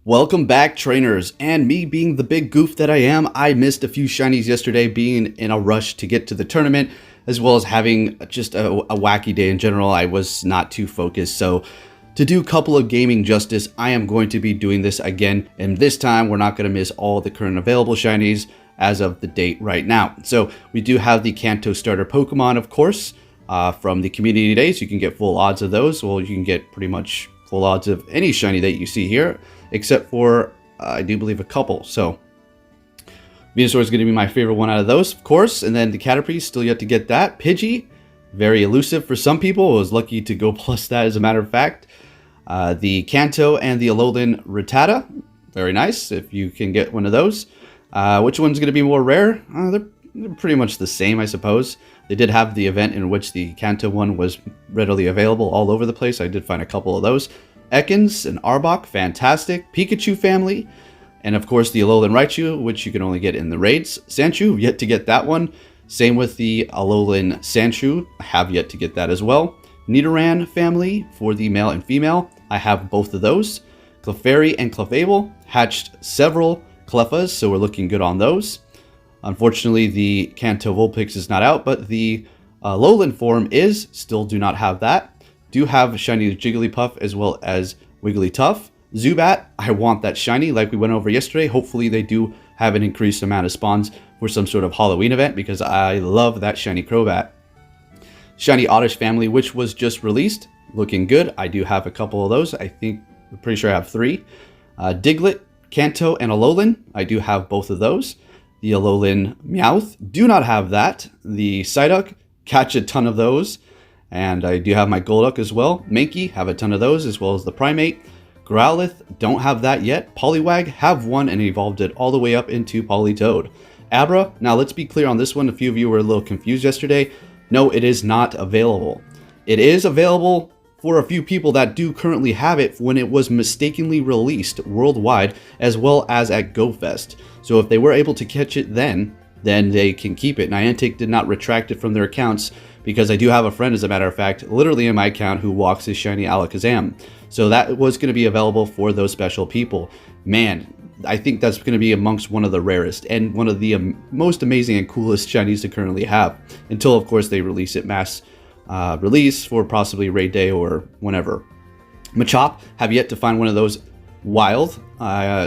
Welcome back, trainers, and me being the big goof that I am, I missed a few shinies yesterday being in a rush to get to the tournament, as well as having just a wacky day in general. I was not too focused, so to do a couple of gaming justice, I am going to be doing this again, and this time we're not going to miss all the current available shinies as of the date right now. So we do have the Kanto starter Pokemon, of course, from the community days. You can get full odds of those. Well, you can get pretty much full odds of any shiny that you see here, except for, I do believe, a couple. So Venusaur is going to be my favorite one out of those, of course. And then the Caterpie, still yet to get that. Pidgey, very elusive for some people. I was lucky to go plus that, as a matter of fact. The Kanto and the Alolan Rattata, very nice if you can get one of those. Which one's going to be more rare? They're pretty much the same, I suppose. They did have the event in which the Kanto one was readily available all over the place. I did find a couple of those. Ekans and Arbok, fantastic. Pikachu family, and of course the Alolan Raichu, which you can only get in the raids. Sandshrew, yet to get that one. Same with the Alolan Sandshrew, I have yet to get that as well. Nidoran family for the male and female, I have both of those. Clefairy and Clefable, hatched several Clefas, so we're looking good on those. Unfortunately, the Kanto Vulpix is not out, but the Alolan form is. Still do not have that. Do have shiny Jigglypuff as well as Wigglytuff. Zubat, I want that shiny like we went over yesterday. Hopefully they do have an increased amount of spawns for some sort of Halloween event, because I love that shiny Crobat. Shiny Oddish family, which was just released, looking good. I do have a couple of those. I'm pretty sure I have 3. Diglett, Kanto, and Alolan, I do have both of those. The Alolan Meowth, do not have that. The Psyduck, catch a ton of those. And I do have my Golduck as well. Mankey, have a ton of those, as well as the Primate. Growlithe, don't have that yet. Poliwag, have one and evolved it all the way up into Politoed. Abra, now let's be clear on this one. A few of you were a little confused yesterday. No, it is not available. It is available for a few people that do currently have it when it was mistakenly released worldwide, as well as at GoFest. So if they were able to catch it then they can keep it. Niantic did not retract it from their accounts, because I do have a friend, as a matter of fact, literally in my account, who walks his shiny Alakazam. So that was going to be available for those special people. Man, I think that's going to be amongst one of the rarest and one of the most amazing and coolest shinies to currently have, until of course they release it mass release for possibly raid day or whenever. Machop, have yet to find one of those wild.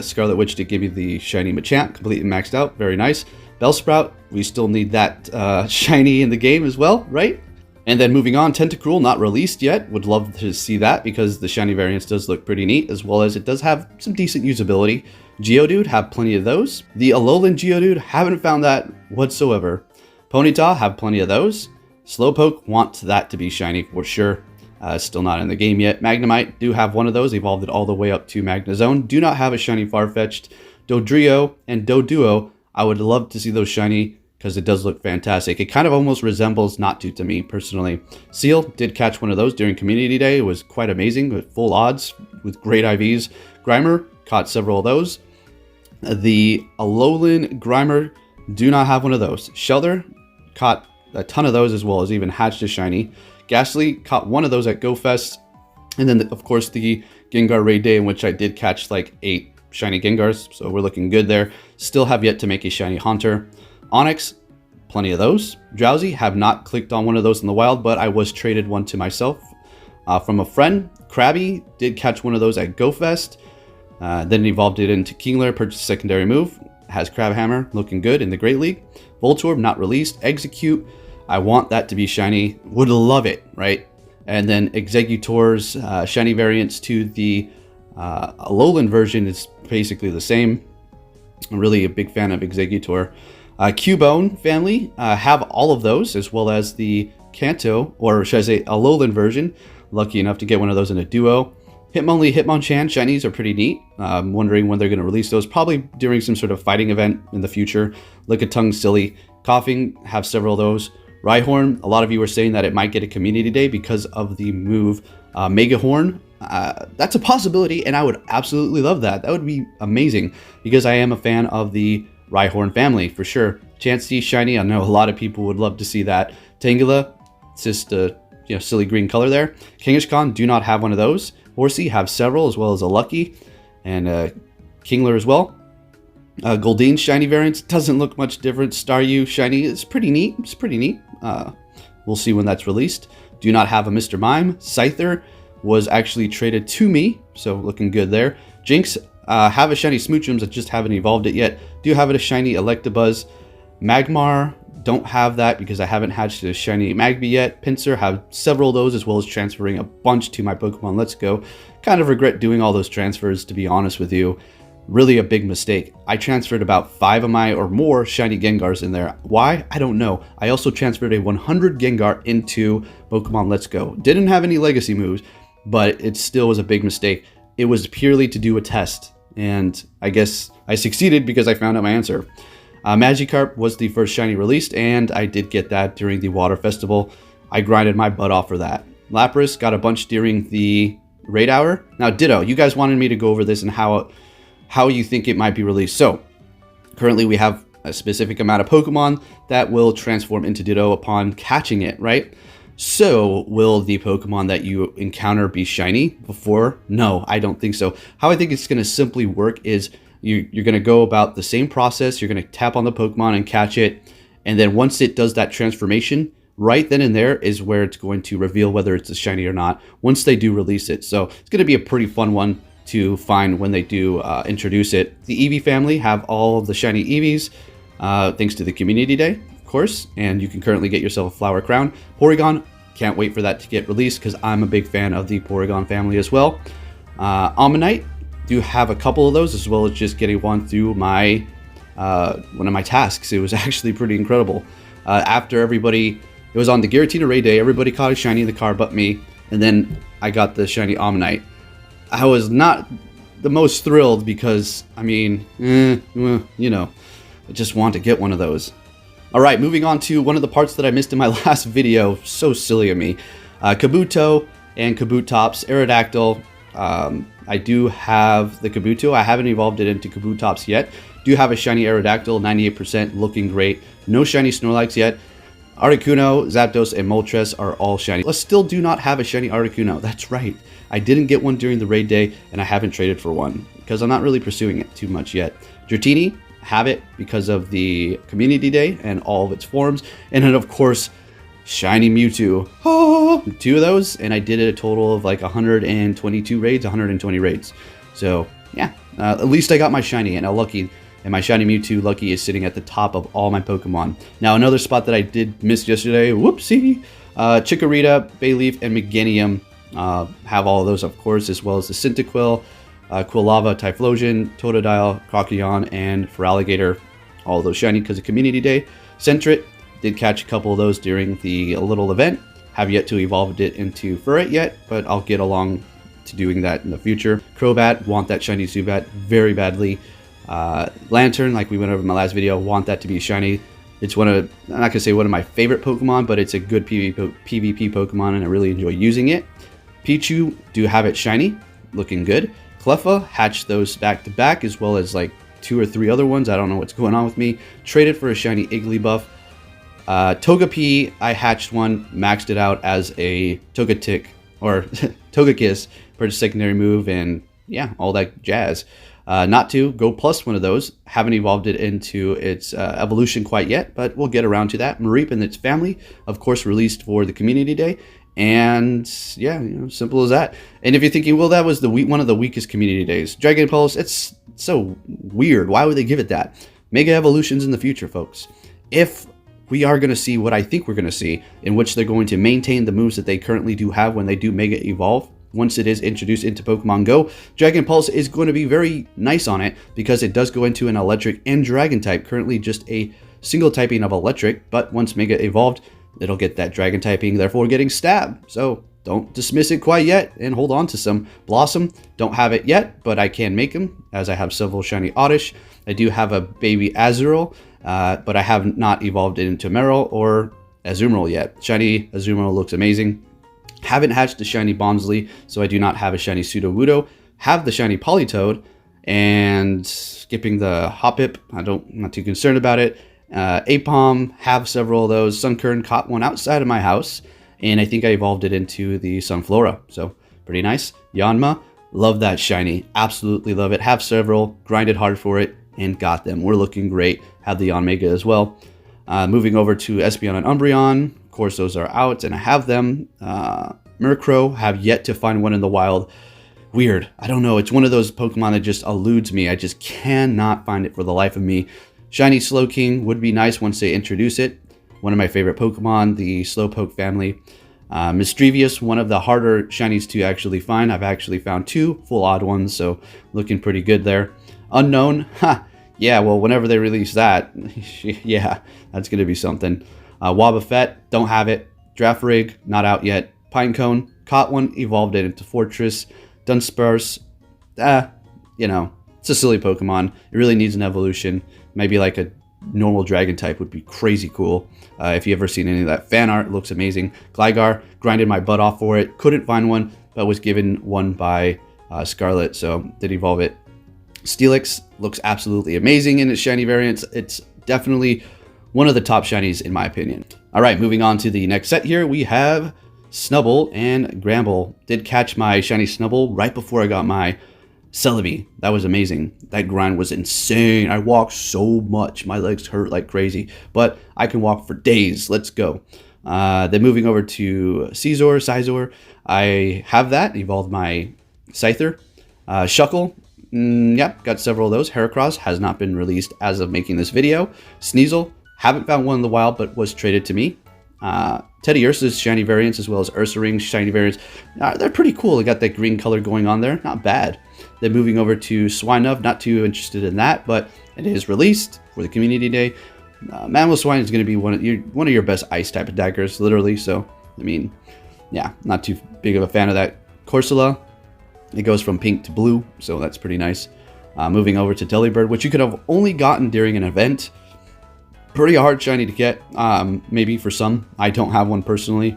Scarlet Witch did give me the shiny Machamp, completely maxed out, very nice. Bellsprout, we still need that shiny in the game as well, right? And then moving on, Tentacruel, not released yet. Would love to see that, because the shiny variants does look pretty neat, as well as it does have some decent usability. Geodude, have plenty of those. The Alolan Geodude, haven't found that whatsoever. Ponyta, have plenty of those. Slowpoke, want that to be shiny for sure. Still not in the game yet. Magnemite, do have one of those, evolved it all the way up to Magnezone. Do not have a shiny Farfetch'd. Dodrio and Doduo, I would love to see those shiny, because it does look fantastic. It kind of almost resembles Natu to me, personally. Seal, did catch one of those during Community Day. It was quite amazing, with full odds, with great IVs. Grimer, caught several of those. The Alolan Grimer, do not have one of those. Shelter, caught a ton of those, as well as even hatched a shiny. Ghastly, caught one of those at GoFest. And then, of course, the Gengar Raid Day, in which I did catch like 8 shiny Gengars, so we're looking good there. Still have yet to make a shiny Haunter. Onyx, plenty of those. Drowsy, have not clicked on one of those in the wild, but I was traded one to myself from a friend. Krabby, did catch one of those at GoFest. Then evolved it into Kingler, purchased secondary move. Has Crabhammer, looking good in the Great League. Voltorb, not released. Execute, I want that to be shiny. Would love it, right? And then Executor's shiny variants to the Alolan version is basically the same. I'm really a big fan of Executor. Cubone family, have all of those, as well as the Kanto, or should I say Alolan version. Lucky enough to get one of those in a duo. Hitmonchan shinies are pretty neat. I'm wondering when they're going to release those. Probably during some sort of fighting event in the future. Lickitung, Silly, Coughing, have several of those. Rhyhorn, a lot of you were saying that it might get a community day because of the move Megahorn. That's a possibility, and I would absolutely love that. That would be amazing, because I am a fan of the Rhyhorn family for sure. Chauncey shiny, I know a lot of people would love to see that. Tangela, it's just a silly green color there. Kangaskhan, do not have one of those. Horsey, have several, as well as a Lucky. And Kingler as well. Goldeen shiny variants doesn't look much different. Staryu shiny is pretty neat. It's pretty neat. We'll see when that's released. Do not have a Mr. Mime. Scyther was actually traded to me, so looking good there. Jinx, have a shiny Smoochums, I just haven't evolved it yet. Do have it a shiny Electabuzz. Magmar, don't have that because I haven't hatched a shiny Magby yet. Pinsir, have several of those, as well as transferring a bunch to my Pokemon Let's Go. Kind of regret doing all those transfers, to be honest with you. Really a big mistake. I transferred about 5 of my or more shiny Gengars in there. Why? I don't know. I also transferred a 100 Gengar into Pokemon Let's Go. Didn't have any legacy moves, but it still was a big mistake. It was purely to do a test, and I guess I succeeded because I found out my answer. Magikarp was the first shiny released, and I did get that during the Water Festival. I grinded my butt off for that. Lapras got a bunch during the raid hour. Now, Ditto, you guys wanted me to go over this and how you think it might be released. So, currently we have a specific amount of Pokemon that will transform into Ditto upon catching it, right? So, will the Pokemon that you encounter be shiny before? No, I don't think so. How I think it's going to simply work is you're going to go about the same process. You're going to tap on the Pokemon and catch it. And then once it does that transformation, right then and there is where it's going to reveal whether it's a shiny or not once they do release it. So, it's going to be a pretty fun one to find when they do introduce it. The Eevee family have all of the shiny Eevees, thanks to the Community Day, of course, and you can currently get yourself a Flower Crown. Porygon, can't wait for that to get released because I'm a big fan of the Porygon family as well. Ammonite, do have a couple of those, as well as just getting one through my one of my tasks. It was actually pretty incredible. After everybody, it was on the Giratina Raid Day, everybody caught a shiny in the car but me, and then I got the shiny Ammonite. I was not the most thrilled because, I mean, you know, I just want to get one of those. Alright, moving on to one of the parts that I missed in my last video. So silly of me. Kabuto and Kabutops, Aerodactyl. I do have the Kabuto. I haven't evolved it into Kabutops yet. Do have a shiny Aerodactyl, 98%, looking great. No shiny Snorlax yet. Articuno, Zapdos, and Moltres are all shiny. I still do not have a shiny Articuno. That's right. I didn't get one during the raid day, and I haven't traded for one because I'm not really pursuing it too much yet. Dratini, have it because of the Community Day and all of its forms. And then, of course, shiny Mewtwo. Oh, 2 of those, and I did a total of like 122 raids, 120 raids. So, yeah, at least I got my shiny, and my shiny Mewtwo Lucky is sitting at the top of all my Pokemon. Now, another spot that I did miss yesterday, whoopsie, Chikorita, Bayleaf, and Meganium. Have all of those, of course, as well as the Tentacruel, Quilava, Typhlosion, Totodile, Crocodile, and Feraligatr. All of those shiny because of Community Day. Sentret, did catch a couple of those during the little event. Have yet to evolve it into Furret yet, but I'll get along to doing that in the future. Crobat, want that shiny Zubat very badly. Lantern, like we went over in my last video, want that to be shiny. It's I'm not going to say one of my favorite Pokemon, but it's a good PvP Pokemon, and I really enjoy using it. Pichu, do have it shiny, looking good. Cleffa, hatched those back to back, as well as like 2 or 3 other ones. I don't know what's going on with me. Traded for a shiny Igglybuff. Togepi, I hatched one, maxed it out as a Togetic, or Togekiss, for a secondary move, and yeah, all that jazz. Not to go plus one of those. Haven't evolved it into its evolution quite yet, but we'll get around to that. Mareep and its family, of course, released for the Community Day. And yeah, you know, simple as that. And if you're thinking, well, that was one of the weakest Community Days. Dragon Pulse, it's so weird. Why would they give it that? Mega evolutions in the future, folks. If we are going to see what I think we're going to see, in which they're going to maintain the moves that they currently do have when they do Mega Evolve, once it is introduced into Pokemon Go, Dragon Pulse is going to be very nice on it because it does go into an Electric and Dragon type. Currently just a single typing of Electric, but once Mega Evolved, it'll get that Dragon typing, therefore getting Stab. So don't dismiss it quite yet and hold on to some. Blossom, don't have it yet, but I can make them as I have several shiny Oddish. I do have a baby Azurill, but I have not evolved it into Meryl or Azumarill yet. Shiny Azumarill looks amazing. Haven't hatched a shiny Bombsley, so I do not have a shiny Sudowoodo. Have the shiny Politoed, and skipping the Hoppip, I'm not too concerned about it. Apom, have several of those. Sunkern, caught one outside of my house, and I think I evolved it into the Sunflora, so pretty nice. Yanma, Love that shiny. Absolutely love it. Have several. Grinded hard for it and got them. We're looking great. Have the Onmega as well. Moving over to Espeon and Umbreon. Of course, those are out and I have them. Murkrow, have yet to find one in the wild. Weird. I don't know. It's one of those Pokemon that just eludes me. I just cannot find it for the life of me. Shiny Slowking would be nice once they introduce it. One of my favorite Pokemon, the Slowpoke family. Mischievous, one of the harder shinies to actually find. I've actually found 2 full odd ones, so looking pretty good there. Unknown, yeah, well, whenever they release that, yeah, that's going to be something. Wobbuffet, don't have it. Draftrig, not out yet. Pinecone, caught one, evolved it into Fortress. Dunsparce, you know, it's a silly Pokemon. It really needs an evolution. Maybe like a normal dragon type would be crazy cool. If you ever seen any of that fan art, it looks amazing. Gligar, grinded my butt off for it. Couldn't find one, but was given one by Scarlet, so did evolve it. Steelix looks absolutely amazing in its shiny variants. It's definitely one of the top shinies in my opinion. All right, moving on to the next set here, we have Snubbull and Gramble. Did catch my shiny Snubbull right before I got my Celebi. That was amazing. That grind was insane. I walked so much. My legs hurt like crazy, but I can walk for days. Let's go. Then moving over to Scizor. I have that. Evolved my Scyther. Shuckle. Yep, got several of those. Heracross has not been released as of making this video. Sneasel. Haven't found one in the wild, but was traded to me. Teddy Ursa's shiny variants as well as Ursaring's shiny variants. They're pretty cool. They got that green color going on there. Not bad. Then moving over to Swinub, not too interested in that, but it is released for the community day. Mamoswine is going to be one of your best ice type attackers, literally. So, I mean, yeah, not too big of a fan of that. Corsola, it goes from pink to blue, so that's pretty nice. Moving over to Delibird, which you could have only gotten during an event. Pretty hard shiny to get, maybe for some. I don't have one personally.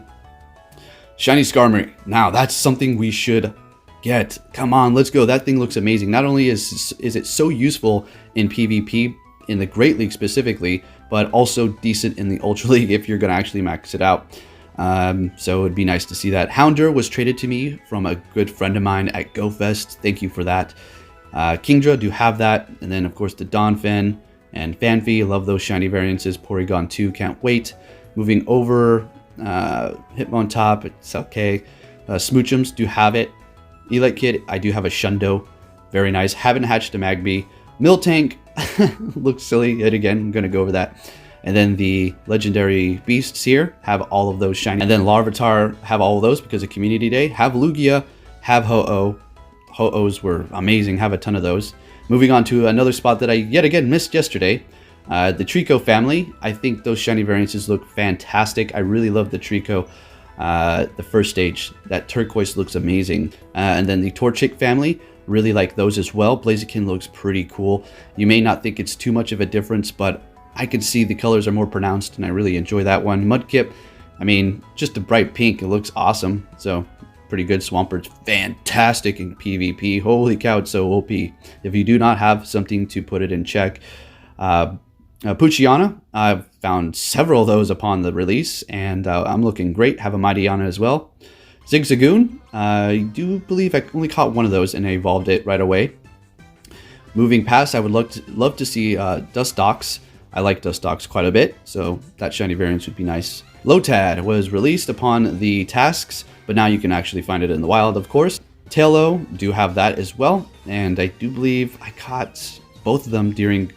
Shiny Skarmory. Now, that's something we should get. Come on, let's go. That thing looks amazing. Not only is it so useful in PvP, in the Great League specifically, but also decent in the Ultra League if you're going to actually max it out. So it'd be nice to see that. Houndour was traded to me from a good friend of mine at GoFest. Thank you for that. Kingdra, do have that. And then, of course, the Donphan and Fanfi. Love those shiny variances. Porygon 2, can't wait. Moving over, Hitmontop, it's okay. Smoochums, do have it. Elite Kid, I do have a Shundo. Very nice. Haven't hatched a Magby. Miltank, looks silly yet again. I'm going to go over that. And then the legendary beasts here have all of those shiny. And then Larvitar have all of those because of Community Day. Have Lugia, have Ho-Oh. Ho-Ohs were amazing. Have a ton of those. Moving on to another spot that I yet again missed yesterday. The Treecko family. I think those shiny variances look fantastic. I really love the Treecko. The first stage, that turquoise looks amazing. And then the Torchic family, really like those as well. Blaziken looks pretty cool. You may not think it's too much of a difference, but I can see the colors are more pronounced and I really enjoy that one. Mudkip, I mean, just a bright pink, it looks awesome. So pretty good. Swampert's fantastic in PvP. Holy cow, it's so OP. If you do not have something to put it in check. Poochyena, I've found several of those upon the release, and I'm looking great. Have a Mightyena as well. Zigzagoon, I do believe I only caught one of those and I evolved it right away. Moving past, I would love to see Dustox. I like Dustox quite a bit, so that shiny variance would be nice. Lotad was released upon the tasks, but now you can actually find it in the wild, of course. Tailo, do have that as well, and I do believe I caught both of them during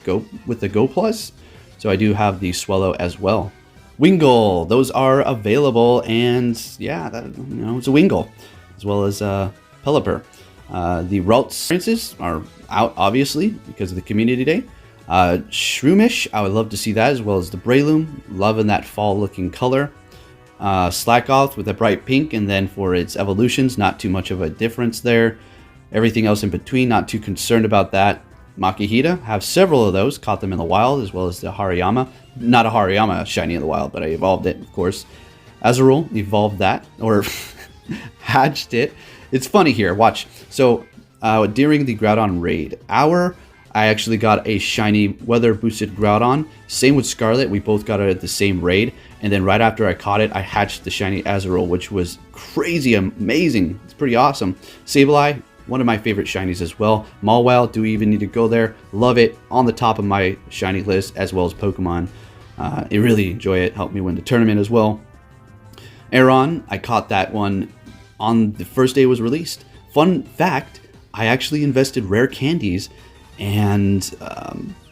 with the Go Plus, so I do have the Swellow as well. Wingull, those are available, and yeah, that, you know, it's a Wingull, as well as Pelipper. The Ralts experiences are out, obviously, because of the Community Day. Shroomish, I would love to see that, as well as the Breloom, loving that fall-looking color. Slackoth with a bright pink, and then for its evolutions, not too much of a difference there. Everything else in between, not too concerned about that. Makihita, have several of those, caught them in the wild, as well as the Hariyama. Not a Hariyama shiny in the wild, but I evolved it, of course. Azurill, evolved that, or hatched it. It's funny here, watch. So, during the Groudon raid, I actually got a shiny weather-boosted Groudon. Same with Scarlet, we both got it at the same raid. And then right after I caught it, I hatched the shiny Azurill, which was crazy amazing. It's pretty awesome. Sableye, one of my favorite shinies as well. Mawile, do we even need to go there? Love it, on the top of my shiny list, as well as Pokemon. I really enjoy it, helped me win the tournament as well. Aeron, I caught that one on the first day it was released. Fun fact, I actually invested rare candies, and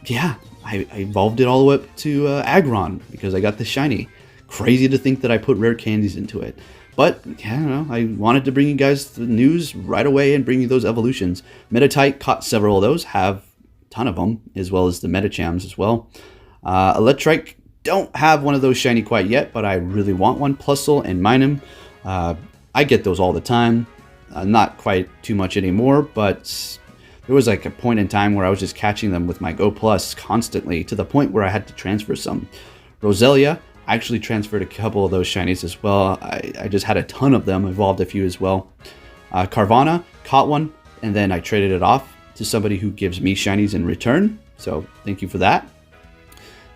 yeah, I evolved it all the way up to Aggron because I got the shiny. Crazy to think that I put rare candies into it. But, yeah, I don't know, I wanted to bring you guys the news right away and bring you those evolutions. Meditite, caught several of those, have a ton of them, as well as the Medichams as well. Electrike, don't have one of those shiny quite yet, but I really want one. Plusle and Minun, I get those all the time. Not quite too much anymore, but there was like a point in time where I was just catching them with my Go Plus constantly, to the point where I had to transfer some. Roselia, I actually transferred a couple of those shinies as well. I just had a ton of them, evolved a few as well. Carvanha, caught one, and then I traded it off to somebody who gives me shinies in return. So thank you for that.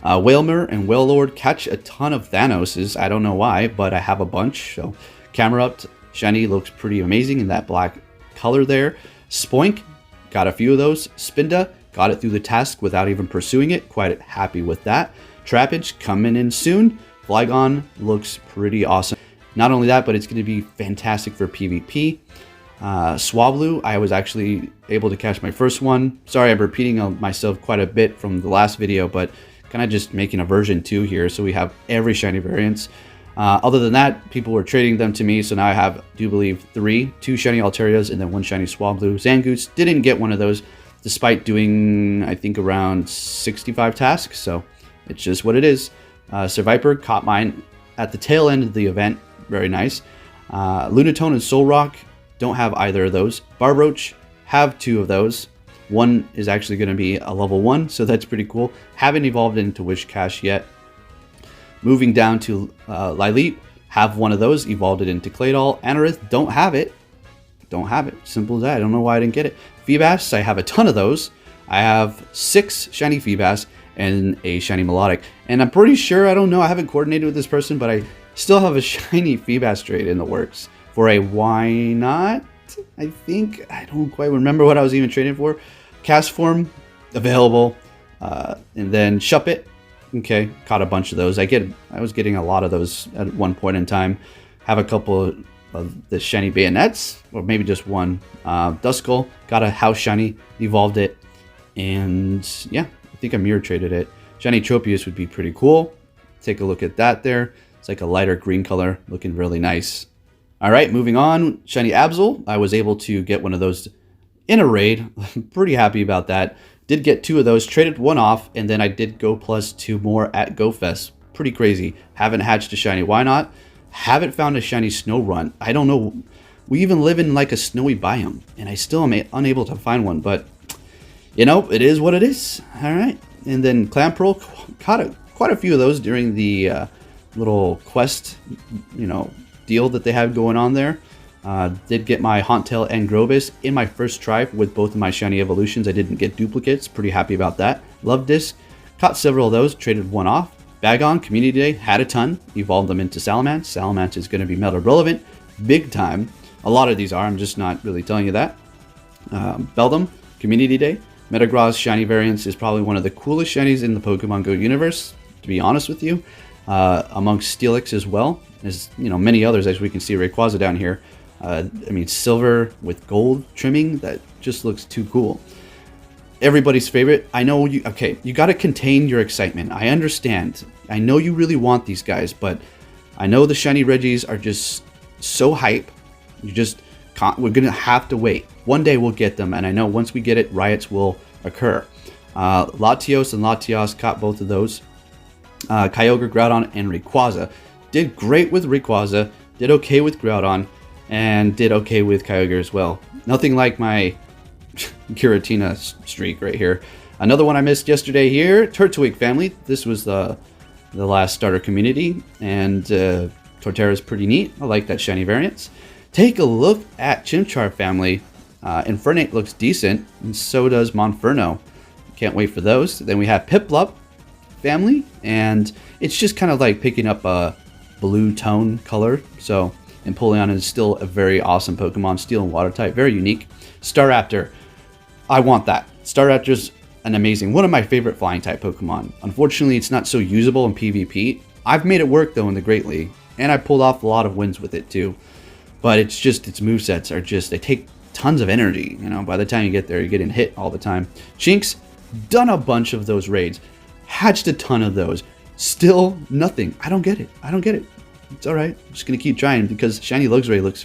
Wailmer and Wailord, catch a ton of Thanoses. I don't know why, but I have a bunch. So Camerupt, shiny, looks pretty amazing in that black color there. Spoink, got a few of those. Spinda, got it through the task without even pursuing it. Quite happy with that. Trapinch, coming in soon. Flygon looks pretty awesome. Not only that, but it's going to be fantastic for PvP. Swablu, I was actually able to catch my first one. Sorry, I'm repeating myself quite a bit from the last video, but kind of just making a version 2 here, so we have every shiny variants. Other than that, people were trading them to me, so now I have, do believe, 2 shiny Alterias and then 1 shiny Swablu. Zangoose, didn't get one of those, despite doing, I think, around 65 tasks, so it's just what it is. Survivor, caught mine at the tail end of the event, very nice. Lunatone and Solrock, don't have either of those. Barbroach, have 2 of those. One is actually going to be a level 1, so that's pretty cool. Haven't evolved into Wishcash yet. Moving down to Lileep, have one of those, evolved it into Claydol. Anorith, don't have it. Don't have it. Simple as that. I don't know why I didn't get it. Feebas, I have a ton of those. I have 6 shiny Feebas and a shiny Melodic. And I'm pretty sure, I don't know, I haven't coordinated with this person, but I still have a shiny Feebas trade in the works for a why not, I think. I don't quite remember what I was even trading for. Cast Form, available. And then Shuppet, okay, caught a bunch of those. I was getting a lot of those at one point in time. Have a couple of the shiny Bayonets, or maybe just one. Duskull, got a house shiny, evolved it, and yeah, I think I mirror traded it. Shiny Tropius would be pretty cool. Take a look at that there. It's like a lighter green color, looking really nice. All right, moving on. Shiny Absol, I was able to get one of those in a raid. Pretty happy about that. Did get 2 of those, traded one off, and then I did go plus 2 more at GoFest. Pretty crazy. Haven't hatched a shiny Why Not. Haven't found a shiny Snorunt. I don't know. We even live in like a snowy biome, and I still am unable to find one, but you know, it is what it is. All right. And then Clamperl, caught quite a few of those during the little quest, you know, deal that they have going on there. Did get my Hauntail and Grobus in my first try with both of my shiny evolutions. I didn't get duplicates. Pretty happy about that. Love Disc. Caught several of those. Traded one off. Bagon, Community Day, had a ton. Evolved them into Salamence. Salamence is going to be meta relevant. Big time. A lot of these are. I'm just not really telling you that. Beldum, Community Day. Metagross shiny variants is probably one of the coolest shinies in the Pokemon Go universe, to be honest with you. Amongst Steelix as well. There's, you know, many others, as we can see Rayquaza down here. I mean, silver with gold trimming, that just looks too cool. Everybody's favorite. I know you, okay, you got to contain your excitement. I understand. I know you really want these guys, but I know the shiny Reggies are just so hype. You just can't, we're going to have to wait. One day we'll get them, and I know once we get it, riots will occur. Latios and Latios, caught both of those. Kyogre, Groudon, and Rayquaza. Did great with Rayquaza, did okay with Groudon, and did okay with Kyogre as well. Nothing like my Giratina streak right here. Another one I missed yesterday here, Turtwig family. This was the last starter community, and Torterra is pretty neat. I like that shiny variants. Take a look at Chimchar family. Infernape looks decent, and so does Monferno. Can't wait for those. Then we have Piplup family, and it's just kind of like picking up a blue tone color. So Empoleon is still a very awesome Pokemon, Steel and Water type, very unique. Staraptor. I want that. Staraptor's an amazing, one of my favorite flying type Pokemon. Unfortunately, it's not so usable in PvP. I've made it work though in the Great League, and I pulled off a lot of wins with it too. But it's just, its movesets are just, they take tons of energy. You know, by the time you get there, you're getting hit all the time. Jinx, done a bunch of those raids, hatched a ton of those. Still nothing. I don't get it. I don't get it. It's all right. I'm just gonna keep trying because shiny Luxray looks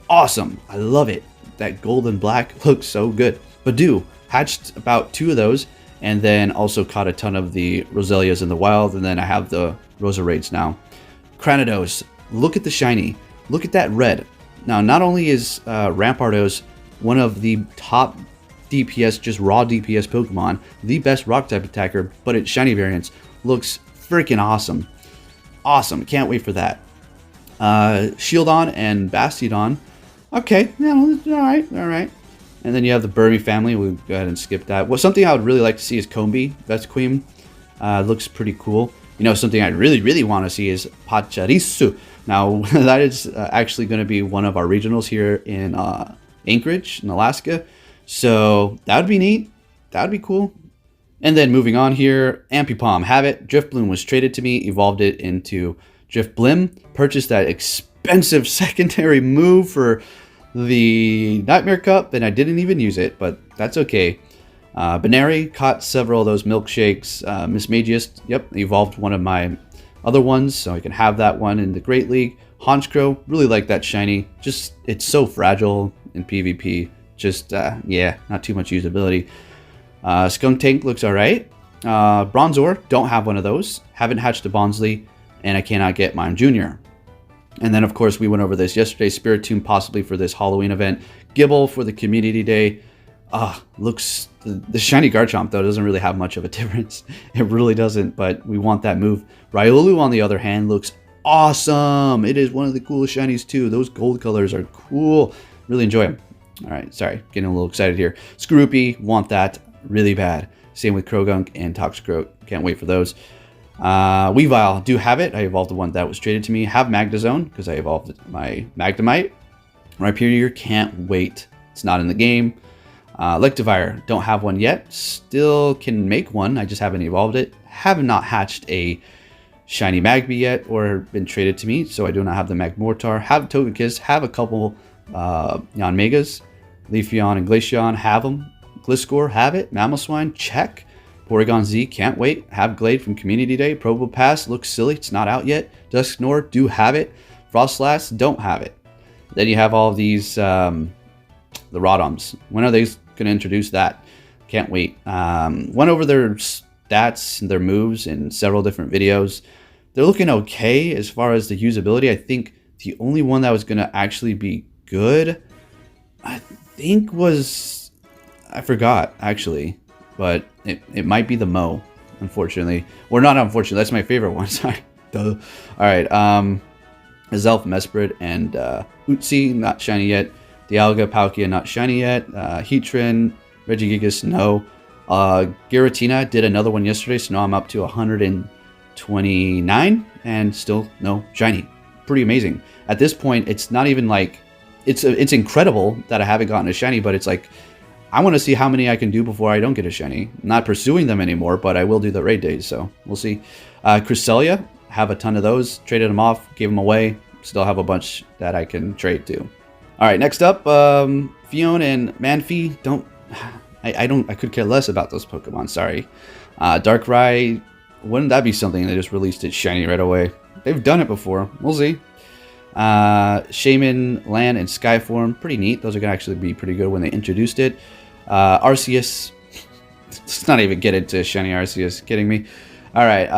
awesome. I love it. That gold and black looks so good. Badoo, hatched about 2 of those, and then also caught a ton of the Roselias in the wild, and then I have the Roseraids now. Cranidos, look at the shiny. Look at that red. Now, not only is Rampardos one of the top DPS, just raw DPS Pokemon, the best rock type attacker, but its shiny variants looks freaking awesome. Awesome, can't wait for that. Shieldon and Bastiodon, okay, yeah, alright. And then you have the Burmy family. We'll go ahead and skip that. Well, something I would really like to see is Combi. That's Queen. Looks pretty cool. You know, something I really want to see is Pachirisu. Now, that is actually going to be one of our regionals here in Anchorage, in Alaska. So, that would be neat. That would be cool. And then moving on here, Ambipom, have it. Driftbloom was traded to me, evolved it into Driftblim. Purchased that expensive secondary move for the Nightmare Cup, and I didn't even use it, but that's okay. Baneri, caught several of those milkshakes. Mismagius, yep, evolved one of my other ones, so I can have that one in the Great League. Honchkrow, really like that shiny. Just, it's so fragile in PvP. Just, yeah, not too much usability. Skuntank looks alright. Bronzor, don't have one of those. Haven't hatched a Bonsly, and I cannot get mine Junior. And then, of course, we went over this yesterday. Spiritomb possibly for this Halloween event. Gibble for the Community Day. Looks... The shiny Garchomp, though, doesn't really have much of a difference. It really doesn't, but we want that move. Riolu, on the other hand, looks awesome. It is one of the coolest shinies, too. Those gold colors are cool. Really enjoy them. All right, sorry. Getting a little excited here. Skorupi, want that really bad. Same with Krogunk and Toxicroak. Can't wait for those. Weavile, do have it. I evolved the one that was traded to me. Have Magnezone, because I evolved my Magnemite. Rhyperior, can't wait. It's not in the game. Electivire, don't have one yet. Still can make one. I just haven't evolved it. Have not hatched a shiny Magby yet or been traded to me, so I do not have the Magmortar. Have Togekiss. Have a couple Yanmegas. Leafeon and Glaceon, have them. Gliscor, have it. Mamoswine, check. Porygon Z, can't wait. Have Glade from Community Day. Probopass, looks silly. It's not out yet. Dusknoir, do have it. Frostlass, don't have it. Then you have all of these, the Rotoms. When are they going to introduce that? Can't wait. Went over their stats and their moves in several different videos. They're looking okay as far as the usability. I think the only one that was going to actually be good, I think was, I forgot actually, but it might be the Mo, unfortunately. Or not unfortunately, that's my favorite one, sorry. Duh. Alright, Azelf, Mesprit, and Utsi, not shiny yet. Dialga, Palkia, not shiny yet. Heatran, Regigigas, no. Giratina, did another one yesterday, so now I'm up to 129, and still no shiny. Pretty amazing. At this point, it's not even like, it's incredible that I haven't gotten a shiny, but it's like, I want to see how many I can do before I don't get a shiny. I'm not pursuing them anymore, but I will do the raid days, so we'll see. Cresselia, have a ton of those. Traded them off, gave them away. Still have a bunch that I can trade to. All right, next up, Fion and Manphy. I could care less about those Pokemon. Sorry. Darkrai, wouldn't that be something? They just released it shiny right away. They've done it before. We'll see. Shaman, Land, and Skyform, pretty neat. Those are gonna actually be pretty good when they introduced it. Arceus, let's not even get into shiny Arceus. Kidding me? All right.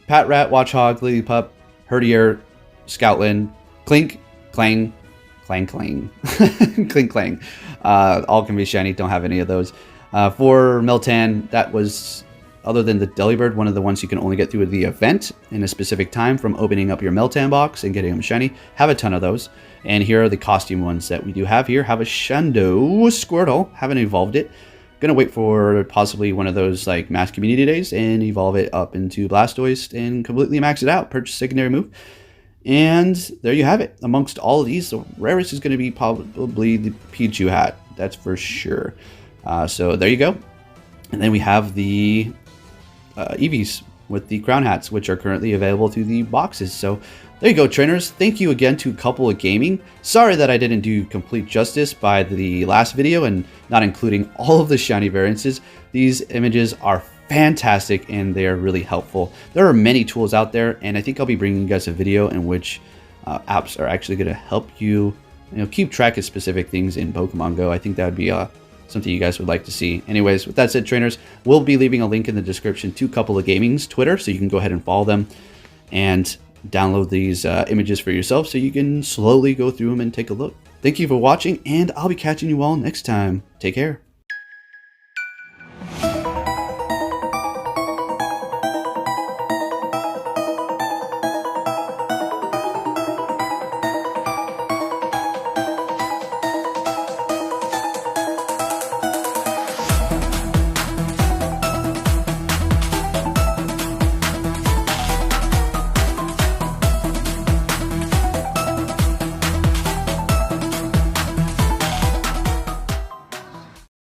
Patrat, Watchog, Lillipup, Herdier, Scoutland, Clink, Clang, Clang, Clang, Clink, Clang. All can be shiny. Don't have any of those. For Miltank, that was, other than the Delibird, one of the ones you can only get through the event in a specific time from opening up your Miltank box and getting them shiny. Have a ton of those. And here are the costume ones that we do have here. Have a Shando Squirtle. Haven't evolved it. Gonna wait for possibly one of those like mass community days and evolve it up into Blastoise and completely max it out. Purchase secondary move. And there you have it. Amongst all of these, the rarest is going to be probably the Pichu hat. That's for sure. So there you go. And then we have the Eevees with the crown hats, which are currently available through the boxes. So there you go, trainers. Thank you again to Couple of Gaming. Sorry that I didn't do complete justice by the last video and not including all of the shiny variances. These images are fantastic and they are really helpful. There are many tools out there, and I think I'll be bringing you guys a video in which apps are actually going to help you, keep track of specific things in Pokemon Go. I think that would be something you guys would like to see. Anyways, with that said, trainers, we'll be leaving a link in the description to Couple of Gaming's Twitter, so you can go ahead and follow them and download these images for yourself so you can slowly go through them and take a look. Thank you for watching, and I'll be catching you all next time. Take care.